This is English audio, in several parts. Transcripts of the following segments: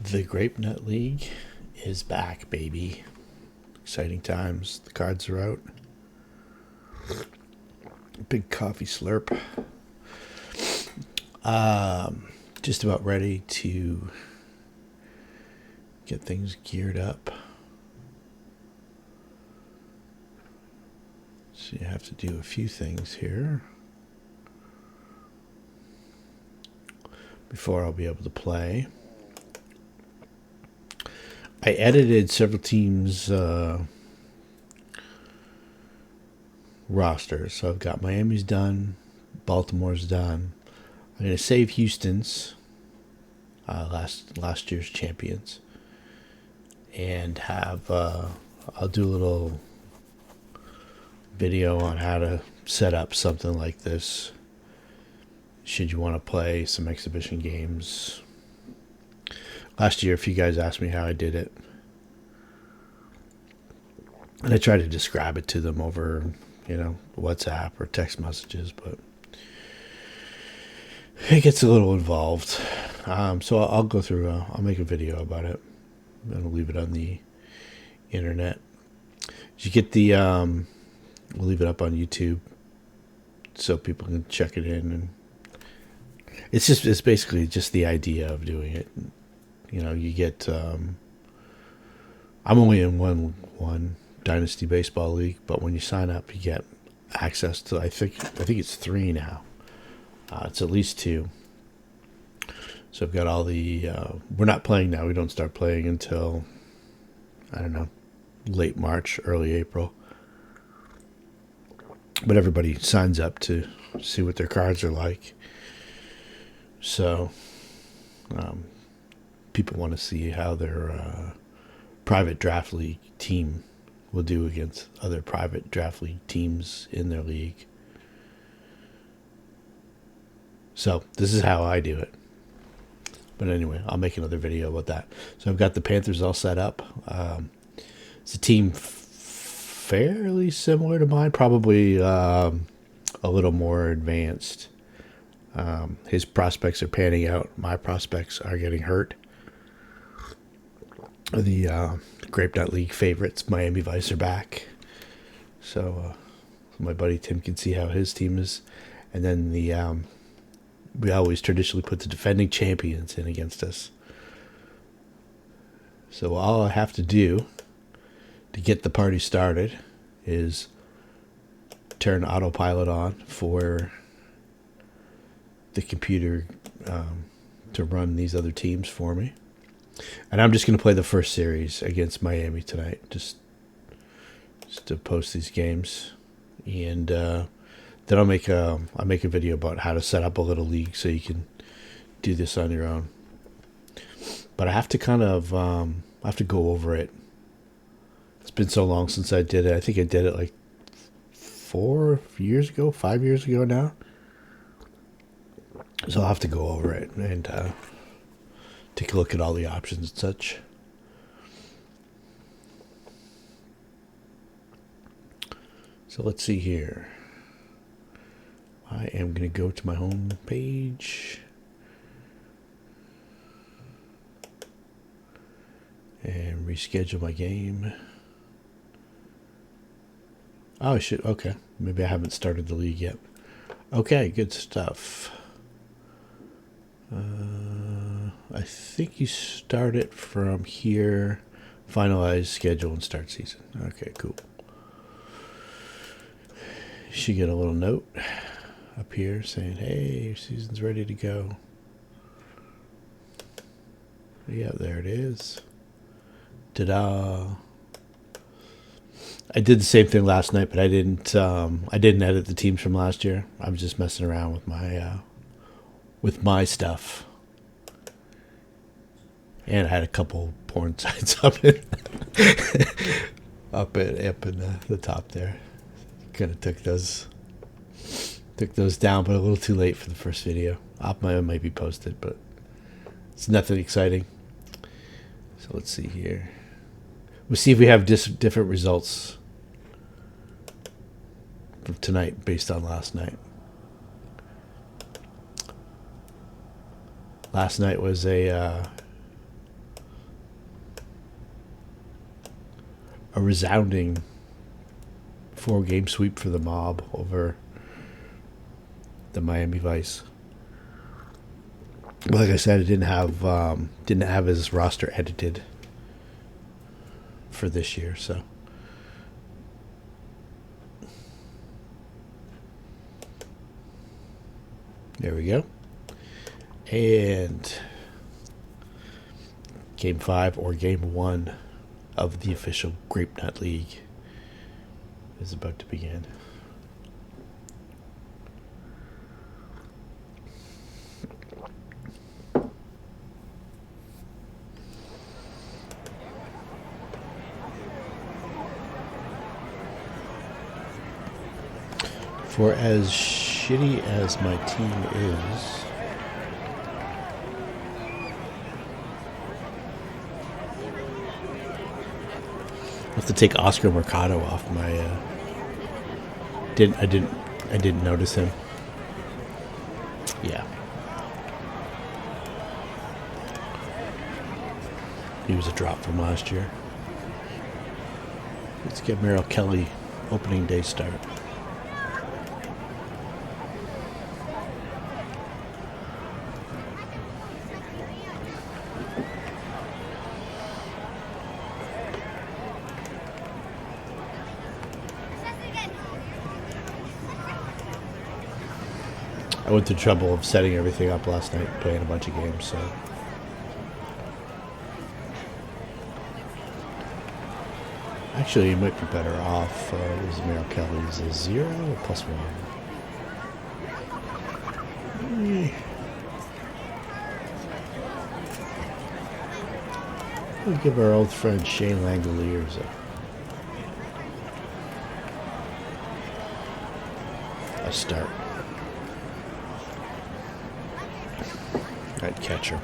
The Grapenut League is back, baby. Exciting times. The cards are out. Big coffee slurp. Just about ready to get things geared up. So you have to do a few things here before I'll be able to play. I edited several teams' rosters. So I've got Miami's done, Baltimore's done. I'm going to save Houston's last year's champions, and have I'll do a little video on how to set up something like this should you want to play some exhibition games. Last year, a few guys asked me how I did it, and I tried to describe it to them over, WhatsApp or text messages, but it gets a little involved. So I'll go through, I'll make a video about it, and I'll leave it on the internet. You get the, we'll leave it up on YouTube so people can check it in, and it's basically just the idea of doing it. You get, I'm only in one Dynasty baseball league, but when you sign up, you get access to, I think it's 3 now. It's at least 2. So I've got all the, we're not playing now. We don't start playing until, I don't know, late March, early April. But everybody signs up to see what their cards are like. So, people want to see how their private draft league team will do against other private draft league teams in their league. So this is how I do it. But anyway, I'll make another video about that. So I've got the Panthers all set up. It's a team fairly similar to mine, probably a little more advanced. His prospects are panning out. My prospects are getting hurt. The Grapenut League favorites, Miami Vice, are back. So my buddy Tim can see how his team is. And then we always traditionally put the defending champions in against us. So all I have to do to get the party started is turn autopilot on for the computer to run these other teams for me. And I'm just going to play the first series against Miami tonight, just to post these games. And then I'll make a video about how to set up a little league so you can do this on your own. But I have to kind of I have to go over it. It's been so long since I did it. I think I did it like 5 years ago now. So I'll have to go over it and take a look at all the options and such. So let's see here. I am going to go to my home page and reschedule my game. Oh, I should. Okay. Maybe I haven't started the league yet. Okay, good stuff. I think you start it from here, finalize schedule, and start season. Okay, cool. You should get a little note up here saying, hey, your season's ready to go. Yeah, there it is. Ta-da. I did the same thing last night, but I didn't edit the teams from last year. I was just messing around with my stuff. And I had a couple porn sites up in the top there. Kind of took those down, but a little too late for the first video. Might be posted, but it's nothing exciting. So let's see here. We'll see if we have different results from tonight based on last night. Last night was a a resounding 4-game sweep for the Mob over the Miami Vice. Like I said, it didn't have his roster edited for this year, so there we go. And Game 5 or Game 1 of the official Grapenut League is about to begin. For as shitty as my team is, I have to take Oscar Mercado off my. I didn't notice him. Yeah, he was a drop from last year. Let's get Merrill Kelly opening day start. I went to trouble of setting everything up last night, playing a bunch of games, so. Actually, you might be better off. There's Merrill Kelly's a 0 or +1. We'll give our old friend Shane Langoliers a start. At catcher.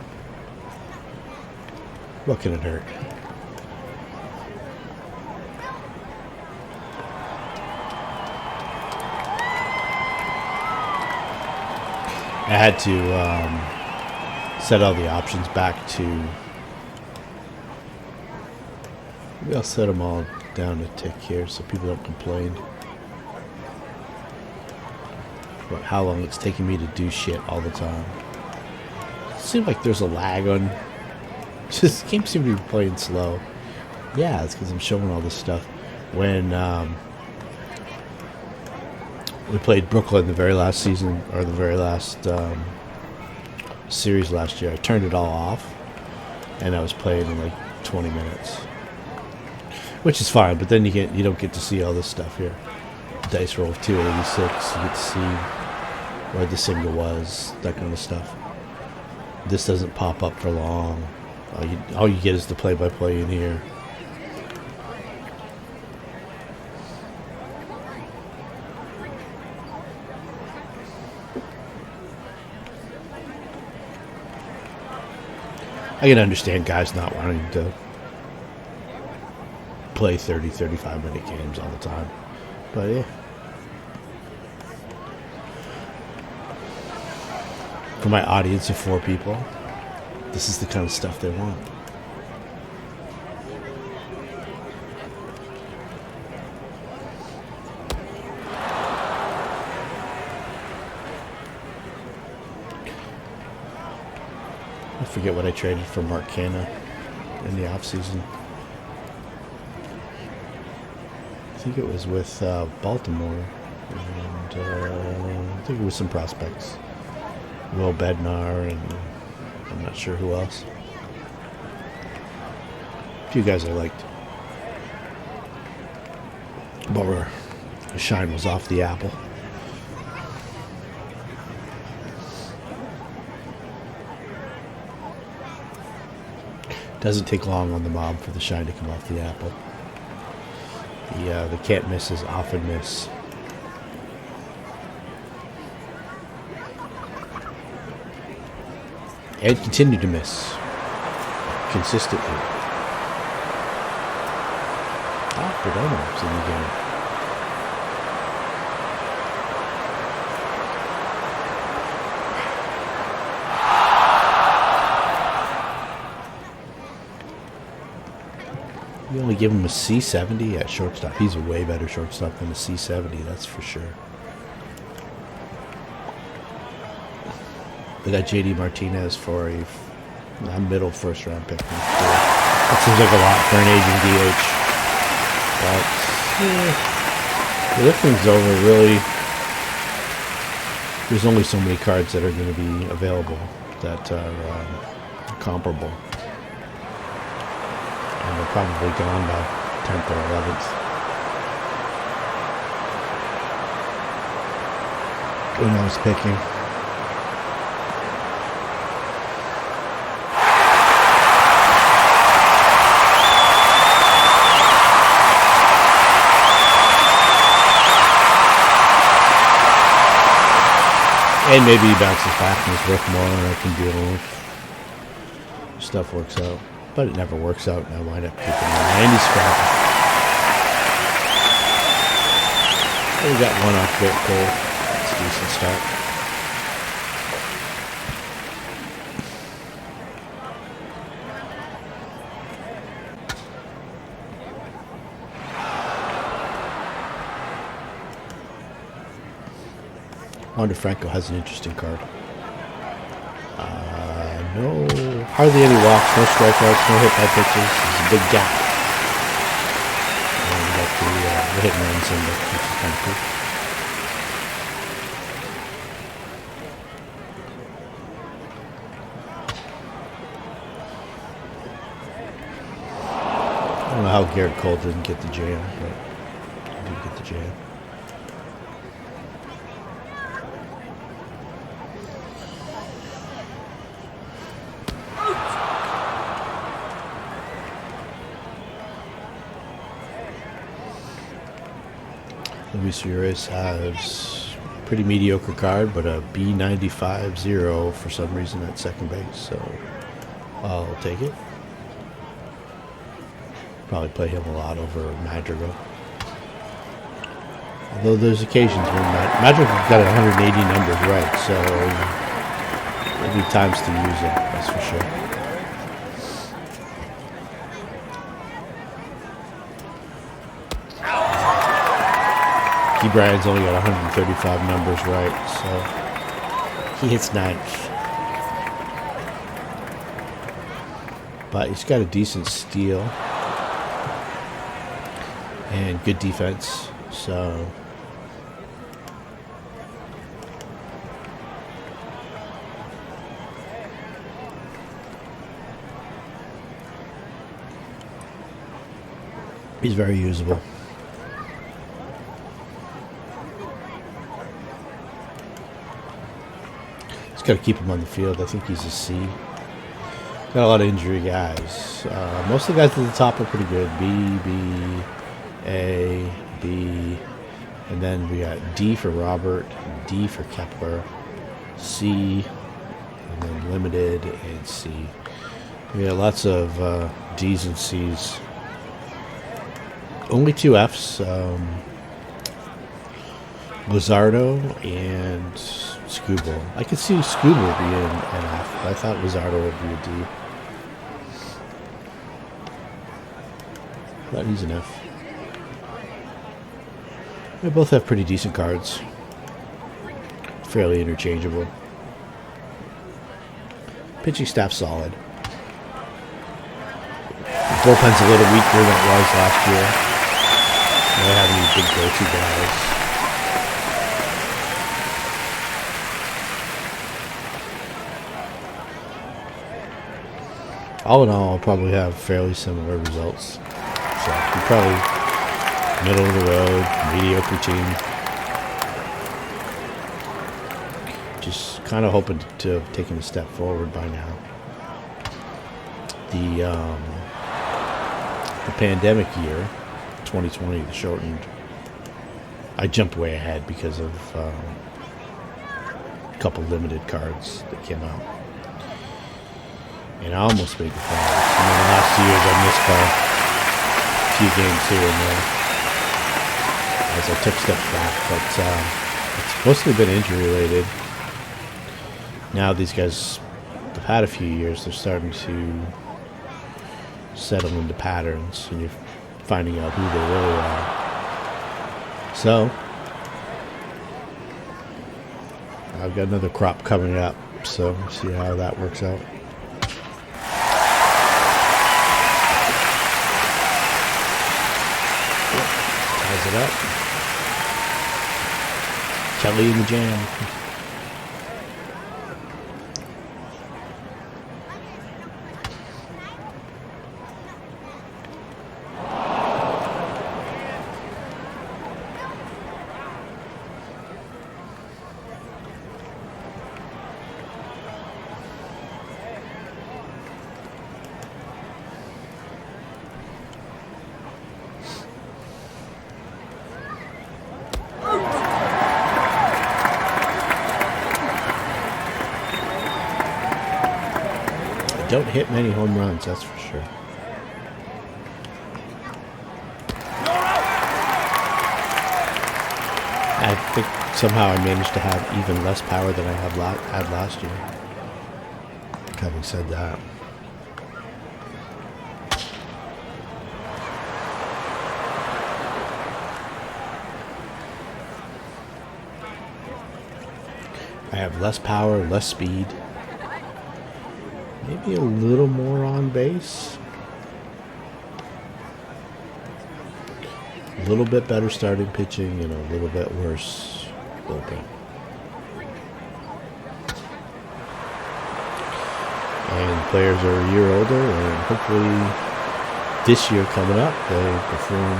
What can it hurt? I had to set all the options back to. Maybe I'll set them all down a tick here so people don't complain about how long it's taking me to do shit all the time. Seems like there's a lag on. This game seems to be playing slow. Yeah, it's because I'm showing all this stuff. When we played Brooklyn the very last season, or the very last series last year, I turned it all off, and I was playing in like 20 minutes, which is fine. But then you don't get to see all this stuff here. Dice roll of 286. You get to see where the single was, that kind of stuff. This doesn't pop up for long. All you get is the play-by-play in here. I can understand guys not wanting to play 30, 35-minute games all the time. But yeah. For my audience of 4 people, this is the kind of stuff they want. I forget what I traded for Mark Canna in the offseason. I think it was with Baltimore, and I think it was some prospects. Will Bednar, and I'm not sure who else. A few guys I liked. But the shine was off the apple. Doesn't take long on the Mob for the shine to come off the apple. The can't misses often miss. And continue to miss consistently. Perdomo's in the game. You only give him a C70 at shortstop. He's a way better shortstop than a C70, that's for sure. They got JD Martinez for a middle first round pick. That seems like a lot for an aging DH. But the thing's over, really. There's only so many cards that are going to be available that are comparable. And they're probably gone by 10th or 11th. When I was picking. And maybe he bounces back and is worth more and I can deal with. Stuff works out. But it never works out and I wind up keeping him. And he's scrapping. We got one off Garrett Cole. That's a decent start. Wander Franco has an interesting card. No, hardly any walks, no strikeouts, no hit by pitches. There's a big gap. And we got the hit and runs in there, which is kind of cool. I don't know how Garrett Cole didn't get the jam, but he did get the jam. Luis Urias has a pretty mediocre card, but a B95-0 for some reason at second base, so I'll take it. Probably play him a lot over Madrigal. Although there's occasions when Madrigal's got 180 numbers right, so there'll be times to use it, that's for sure. Key Bryan's only got 135 numbers right, so he hits ninth. But he's got a decent steal and good defense, so he's very usable. Got to keep him on the field. I think he's a C. Got a lot of injury guys. Most of the guys at the top are pretty good. B, B, A, B, and then we got D for Robert, D for Kepler, C, and then limited and C. We got lots of D's and C's. Only two F's. Luzardo and Scooble. I could see Scooble being an F, but I thought Luzardo would be a D. I thought he's an F. They both have pretty decent cards. Fairly interchangeable. Pitching staff solid. The bullpen's a little weaker than it was last year. They don't have any big go-to guys. All in all, I'll probably have fairly similar results. So you're probably middle of the road, mediocre team. Just kind of hoping to have taken a step forward by now. The pandemic year, 2020, the shortened. I jumped way ahead because of a couple limited cards that came out. And I almost made the finals. And then the last 2 years I missed by a few games here and there as I took steps back. But it's mostly been injury related. Now these guys have had a few years. They're starting to settle into patterns. And finding out who they really are. So, I've got another crop coming up, so we'll see how that works out. Ties it up. Kelly in the jam. Don't hit many home runs, that's for sure. I think somehow I managed to have even less power than I had last year. Having said that. I have less power, less speed. Maybe a little more on base. A little bit better starting pitching and a little bit worse bullpen. And players are a year older, and hopefully this year coming up they perform.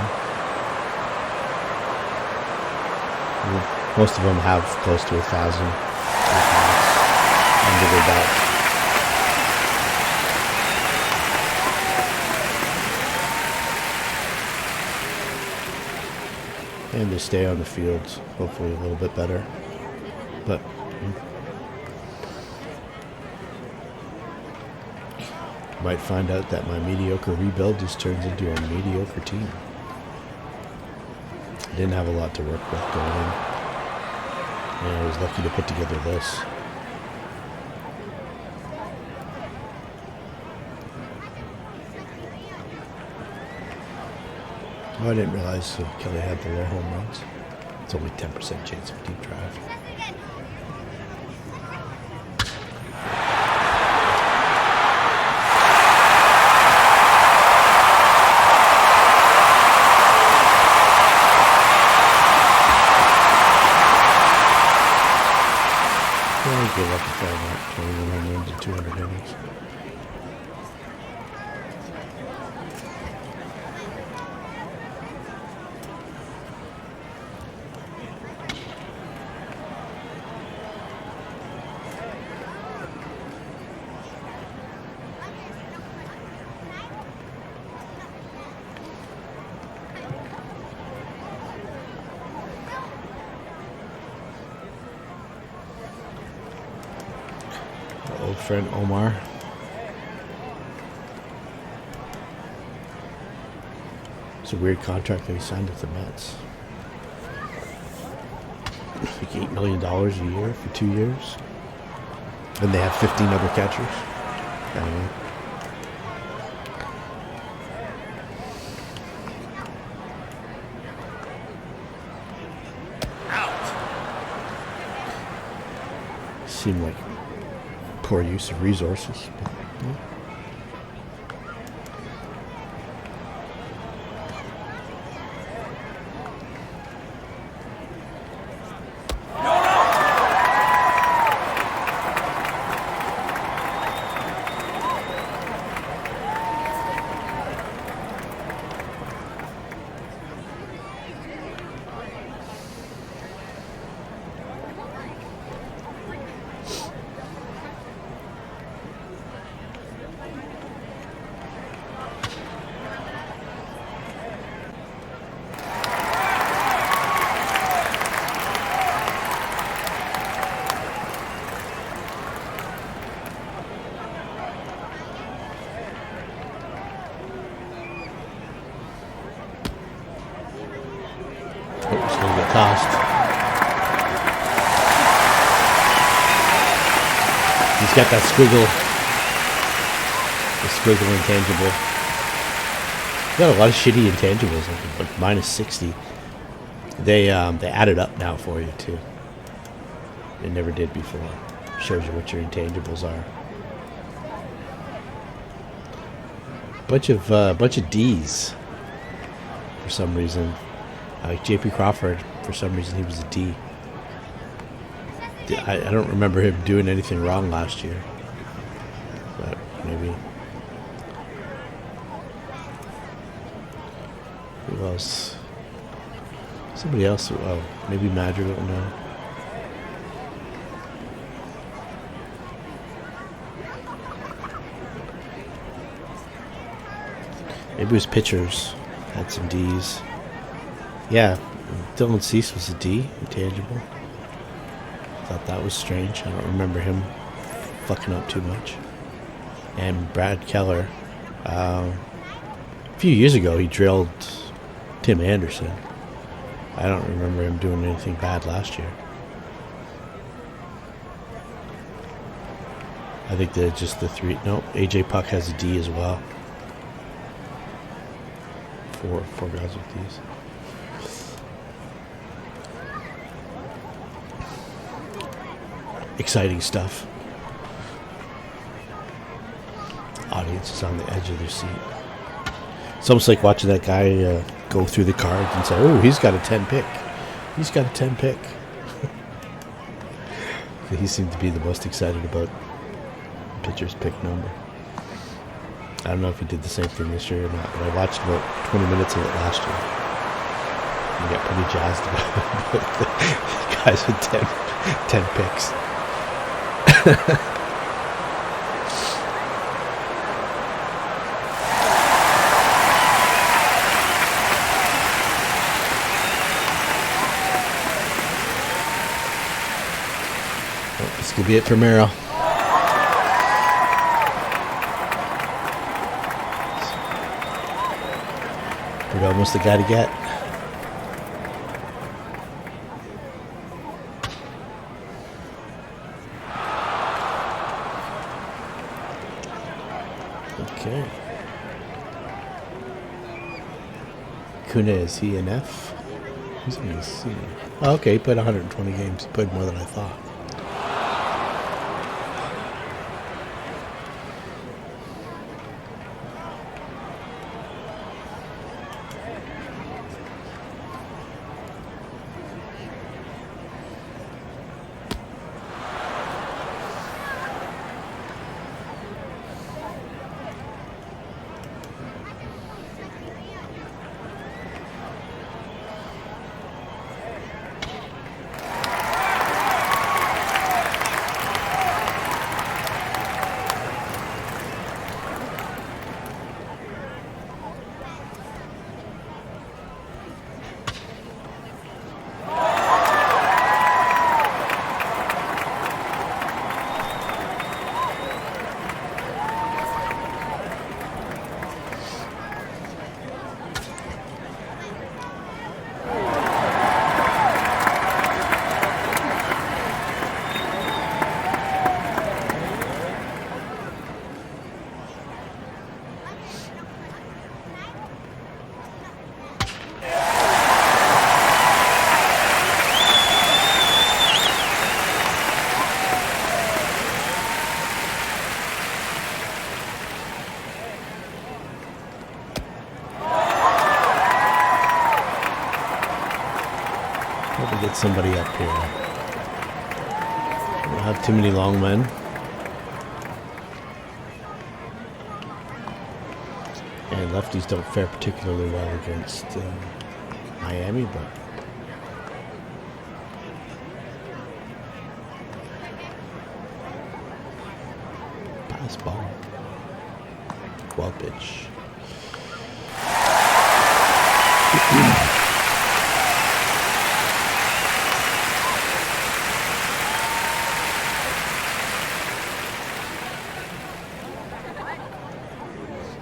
Most of them have close to 1,000 under their belt. And they stay on the fields, hopefully a little bit better. But might find out that my mediocre rebuild just turns into a mediocre team. I didn't have a lot to work with going in. And I was lucky to put together this. Oh, I didn't realize Kelly had the low home runs. It's only 10% chance of a deep drive. Well, I give up a fair amount, 21 home runs and 200 innings. Old friend Omar. It's a weird contract that he signed with the Mets. Like $8 million a year for 2 years. And they have 15 other catchers. I don't know. Seemed like poor use of resources. But, yeah. It's going to get tossed. He's got that squiggle. The squiggle intangible. got a lot of shitty intangibles, like minus 60. They add it up now for you too. They never did before. Shows you what your intangibles are. Bunch of D's for some reason. Like J.P. Crawford, for some reason he was a D. I don't remember him doing anything wrong last year, but maybe. Who else? Somebody else. Oh, maybe Madrigal. No. Maybe it was pitchers. Had some D's. Yeah, Dylan Cease was a D, intangible. Thought that was strange. I don't remember him fucking up too much. And Brad Keller. A few years ago, he drilled Tim Anderson. I don't remember him doing anything bad last year. I think they're just the three. No, AJ Puck has a D as well. Four guys with D's. Exciting stuff. Audience is on the edge of their seat. It's almost like watching that guy go through the cards and say, "Oh, he's got a 10 pick. He's got a 10 pick." He seemed to be the most excited about pitcher's pick number. I don't know if he did the same thing this year or not, but I watched about 20 minutes of it last year. I got pretty jazzed about the guys with 10 picks. Well, this could be it for Merrill. We're almost the guy to get. Okay. Kuna, is he an F? He's in a C. Oh, okay, he played 120 games. He played more than I thought. Get somebody up here. We don't have too many long men. And lefties don't fare particularly well against Miami, but pass ball. Well pitch.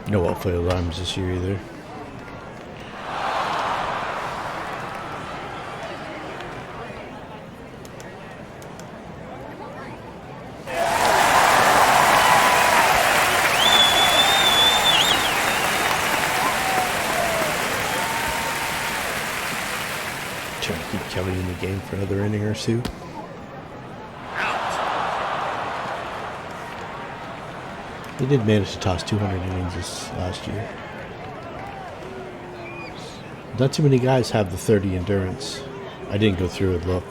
No outfield arms this year either. waiting for another inning or two. He did manage to toss 200 innings this last year. Not too many guys have the 30 endurance. I didn't go through and look.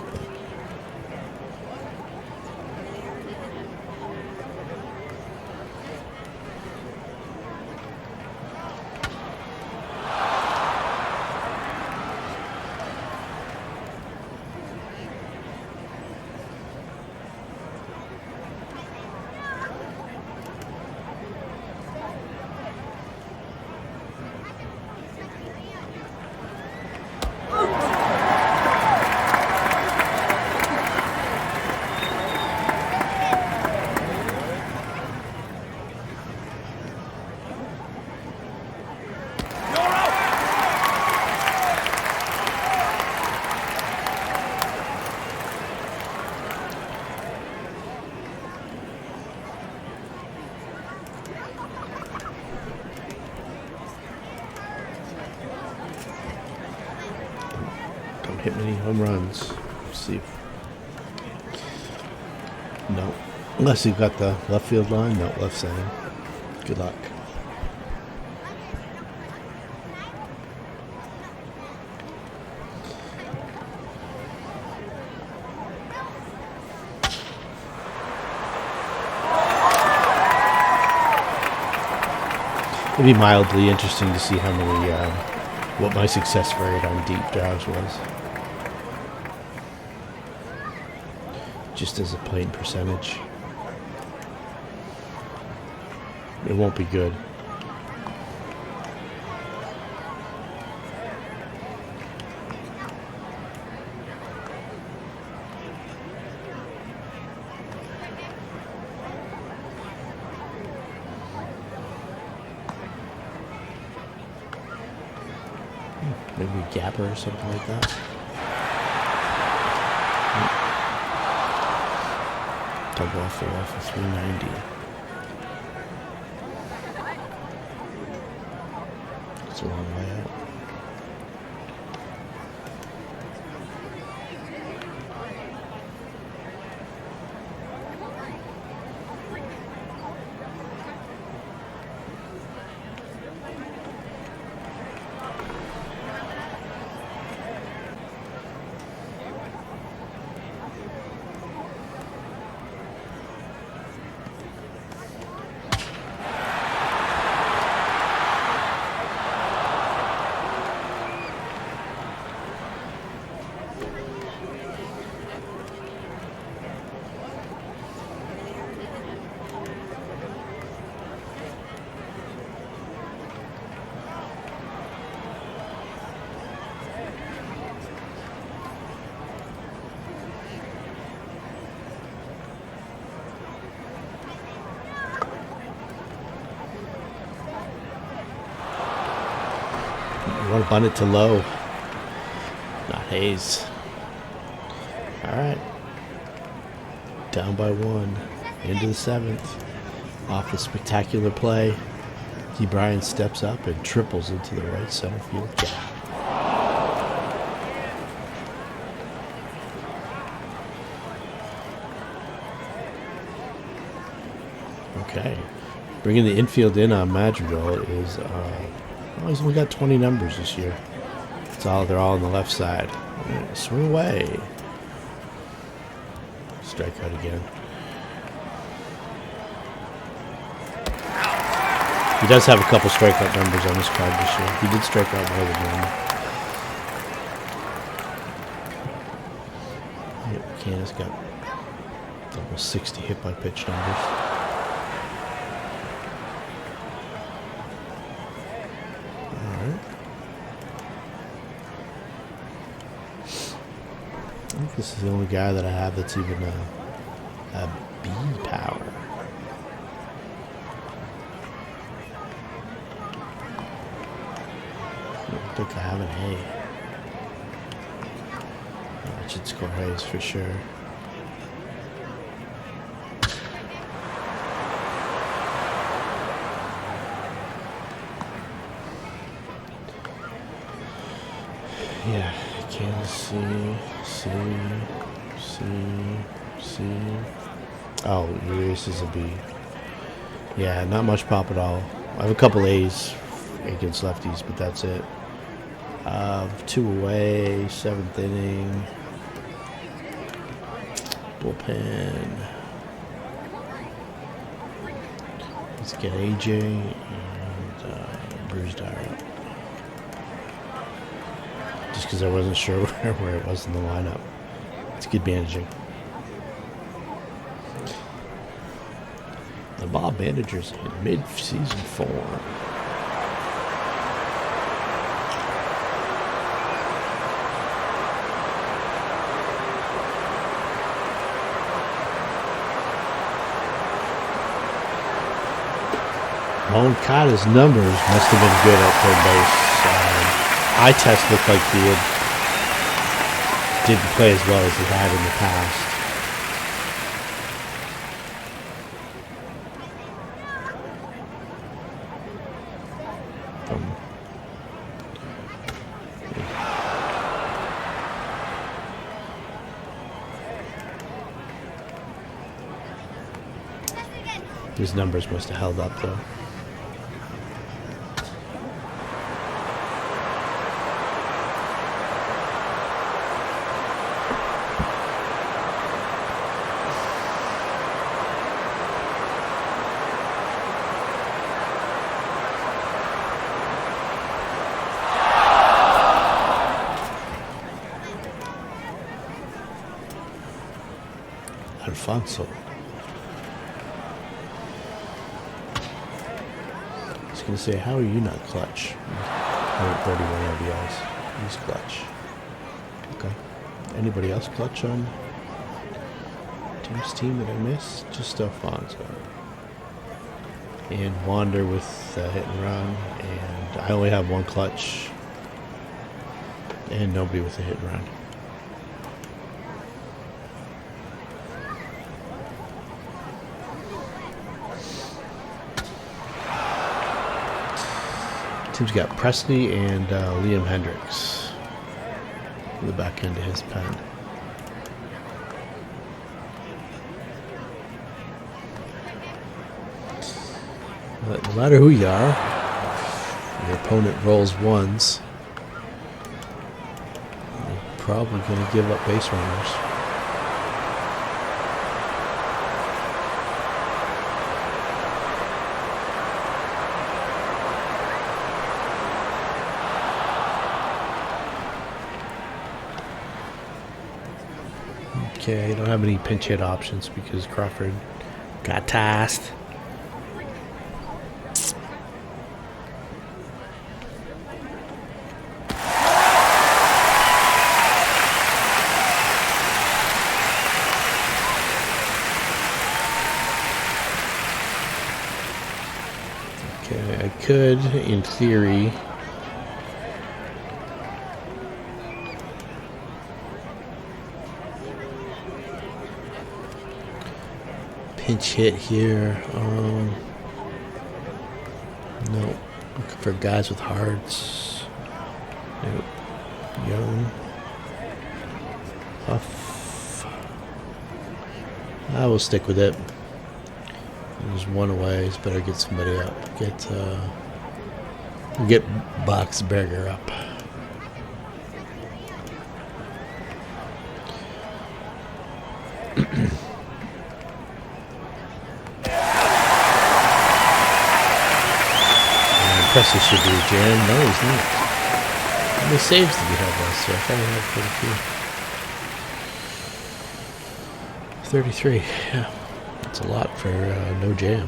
Hit many home runs. Let's see. No. Unless you've got the left field line. No, left center. Good luck. It'd be mildly interesting to see how many, what my success rate on deep drives was. Just as a plain percentage. It won't be good. Maybe a gapper or something like that. Double off the wall for 390. It's a long way out. You want to bunt it to low, not Hayes. All right, down by one, into the seventh. Off the spectacular play, D. Bryan steps up and triples into the right center field gap. Okay, bringing the infield in on Madrigal is. Well, he's only got 20 numbers this year. They're all on the left side. Swing away. Strikeout again. He does have a couple strikeout numbers on his card this year. He did strike out more than one. Yep, Candace got almost 60 hit by pitch numbers. I think this is the only guy that I have that's even a B power. I don't think I have an A. I should score A's for sure. Yeah, Kansas City. C, C, C. Oh, your aces will be... Yeah, not much pop at all. I have a couple A's against lefties, but that's it. 2 away, 7th inning. Bullpen. Let's get AJ and Bruce Dyer up. Just because I wasn't sure where it was in the lineup. It's good managing. The Bob manager's in mid-season form. Moncada's numbers must have been good at third base. Eye test looked like he didn't play as well as he had in the past. His numbers must have held up though. Alfonso. I was going to say, how are you not clutch? 131 RBIs. He's clutch. Okay. Anybody else clutch on Tim's team that I missed? Just Alfonso. And Wander with hit and run. And I only have one clutch. And nobody with a hit and run. Tim's got Presley and Liam Hendricks in the back end of his pen. But no matter who you are, your opponent rolls ones, you're probably going to give up base runners. Okay, I don't have any pinch hit options because Crawford got tasked. Okay, I could, in theory, pinch hit here. No, looking for guys with hearts. Nope. Young. Huff. I will stick with it. There's one away. He's better get somebody up. Get Boxberger up. Presley should be a jam. No, he's not. How many saves did he have last year? I thought he had 33. 33, yeah. That's a lot for no jam.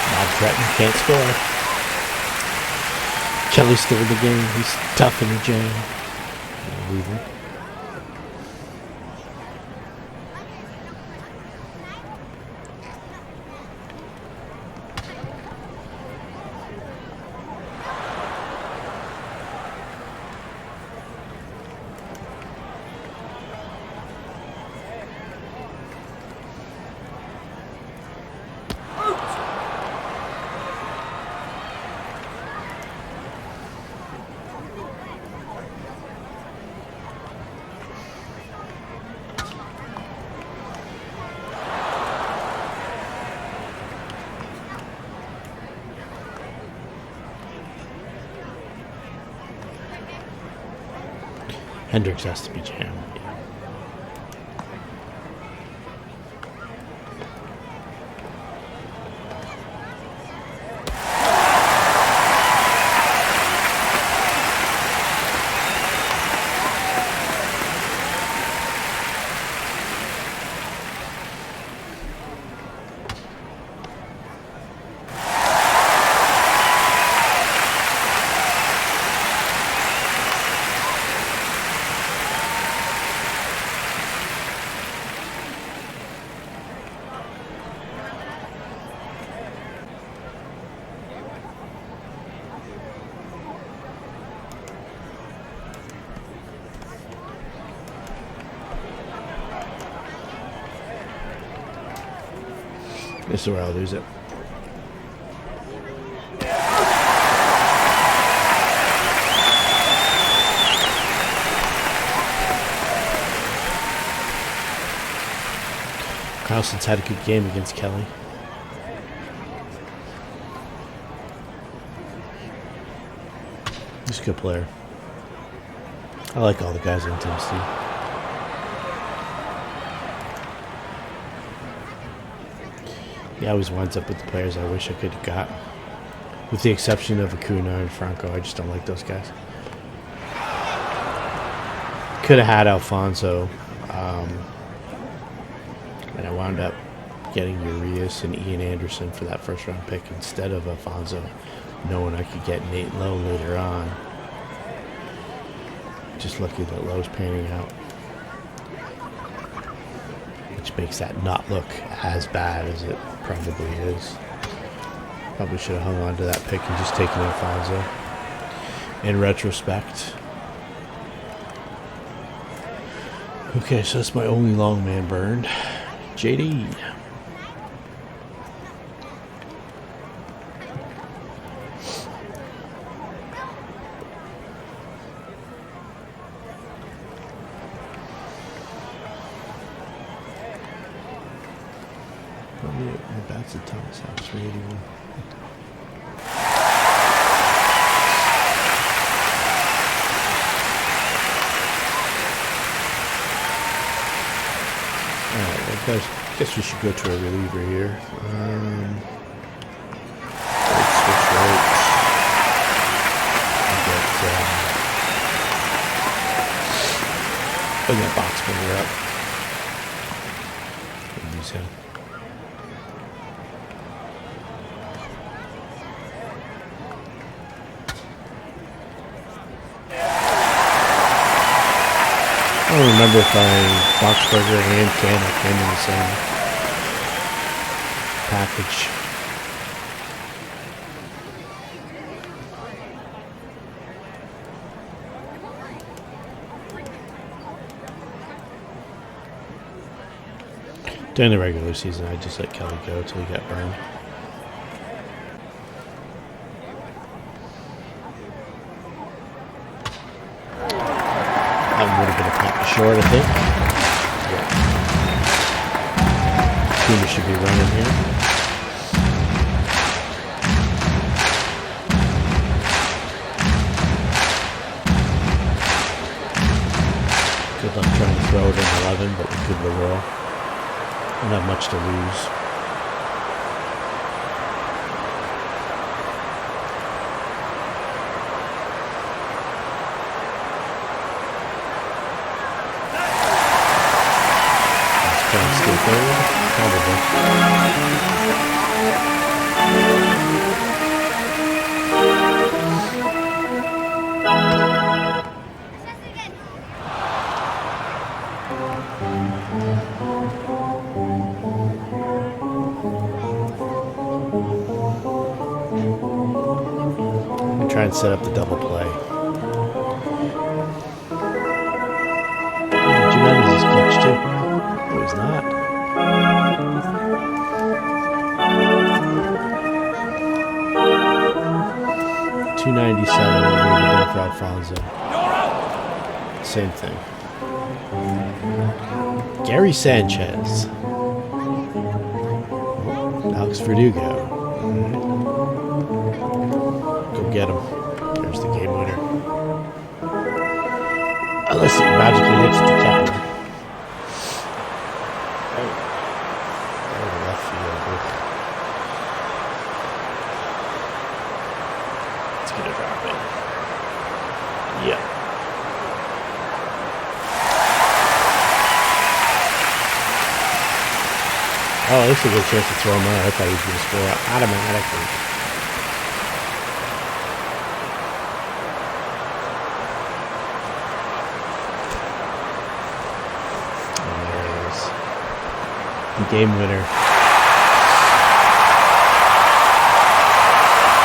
Bob Tretton can't score. Kelly stole the game. He's tough in the jam. Weaver. Hendricks has to be jammed. Yeah. This is where I'll lose it. Carlson's had a good game against Kelly. He's a good player. I like all the guys on Dynasty. He always winds up with the players I wish I could have got. With the exception of Acuna and Franco, I just don't like those guys. Could have had Alfonso. And I wound up getting Urias and Ian Anderson for that first round pick instead of Alfonso, knowing I could get Nate Lowe later on. Just lucky that Lowe's panning out. Which makes that not look as bad as it probably is. Probably should have hung on to that pick and just taken Alfonso. In retrospect. Okay, so that's my only long man burned. JD. That's a Thomas House for 81. Alright, I guess we should go to a reliever here. Let's switch right. I'll get box finger up. Use him. I don't remember if Boxberger and Canna came in the same package. During the regular season, I just let Kelly go until he got burned. That would have been a pop short, I think. Yeah. Tuna should be running here. Good luck trying to throw it in 11, but we could roll. Don't have much to lose. Probably. I'm trying to set up the double play. Jimenez is clutch too. No, he's not. 297 for Alfonso. Same thing. Gary Sanchez. Alex Verdugo. Go get him. There's the game winner. Unless it magically hits the catcher. Oh, left field. Let's get a drop in. Yeah. Oh, this is a good chance to throw him out. I thought he was going to score automatically. Game winner.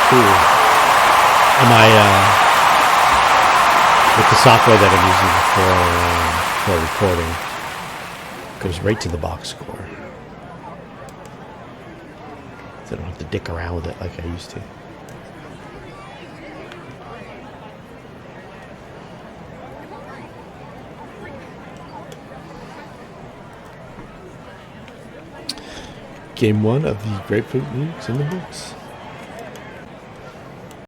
Cool. On my with the software that I'm using for recording, goes right to the box score. So I don't have to dick around with it like I used to. Game 1 of the Grapenut League's in the books.